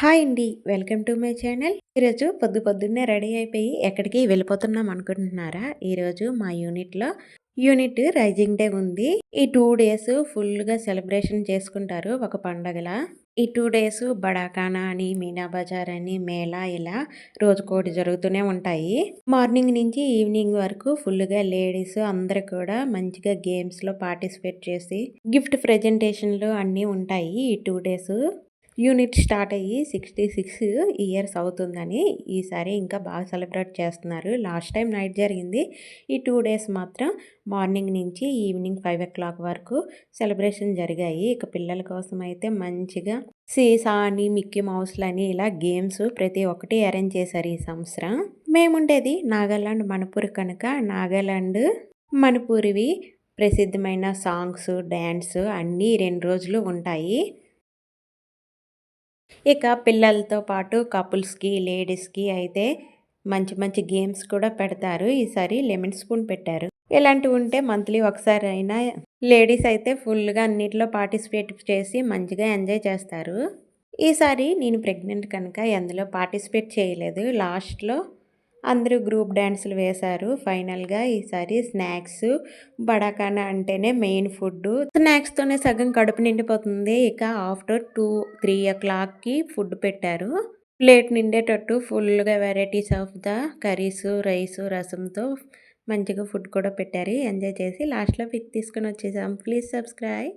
Hi అండి. Welcome to my channel. ఈరోజు పొద్దున్నే రెడీ అయిపోయి ఎక్కడికి వెళ్ళిపోతున్నాం అనుకుంటున్నారా? ఈరోజు మా యూనిట్ రైజింగ్ డే ఉంది. ఈ 2 డేస్ ఫుల్‌గా సెలబ్రేషన్ చేసుకుంటారు ఒక పండగలా. ఈ 2 డేస్ బడాకానా అని, మీనా బజార్ అని, మేళా ఇలా రోజుకోటి జరుగుతూనే ఉంటాయి. మార్నింగ్ నుంచి ఈవినింగ్ వరకు ఫుల్‌గా లేడీస్ అందరూ కూడా మంచిగా గేమ్స్‌లో పార్టిసిపేట్ చేసి గిఫ్ట్ ప్రెజెంటేషన్‌లు అన్నీ ఉంటాయి ఈ 2 డేస్. యూనిట్ స్టార్ట్ అయ్యి 66 ఇయర్స్ అవుతుందని ఈసారి ఇంకా బాగా సెలబ్రేట్ చేస్తున్నారు. లాస్ట్ టైం నైట్ జరిగింది. ఈ 2 డేస్ మాత్రం మార్నింగ్ నుంచి ఈవినింగ్ 5:00 వరకు సెలబ్రేషన్ జరిగాయి. ఇక పిల్లల కోసం అయితే మంచిగా సీసా అని, మిక్కీ మౌస్‌లని ఇలా గేమ్స్ ప్రతి ఒక్కటి అరేంజ్ చేశారు ఈ సంవత్సరం. మేముండేది నాగాలాండ్, మణిపూర్ కనుక నాగాలాండ్, మణిపూర్‌వి ప్రసిద్ధమైన సాంగ్స్, డాన్స్ అన్నీ 2 రోజులు ఉంటాయి. ఇక పిల్లలతో పాటు కపుల్స్‌కి, లేడీస్‌కి అయితే మంచి మంచి గేమ్స్ కూడా పెడతారు. ఈసారి లెమన్ స్పూన్ పెట్టారు. ఇలాంటివి ఉంటే మంత్లీ ఒకసారైనా లేడీస్ అయితే ఫుల్‌గా అన్నిట్లో పార్టిసిపేట్ చేసి మంచిగా ఎంజాయ్ చేస్తారు. ఈసారి నేను ప్రెగ్నెంట్ కనుక ఎందులో పార్టిసిపేట్ చేయలేదు. లాస్ట్‌లో అందరూ గ్రూప్ డాన్సులు వేశారు. ఫైనల్‌గా ఈసారి స్నాక్స్, బడాకానా అంటేనే మెయిన్ ఫుడ్డు. స్నాక్స్‌తోనే సగం కడుపు నిండిపోతుంది. ఇక ఆఫ్టర్ 3:00కి ఫుడ్ పెట్టారు. ప్లేట్ నిండేటట్టు ఫుల్‌గా varieties of the curries, rice, రసంతో మంచిగా ఫుడ్ కూడా పెట్టారు. ఎంజాయ్ చేసి లాస్ట్‌లో పిక్ తీసుకొని వచ్చేసాం. Please subscribe.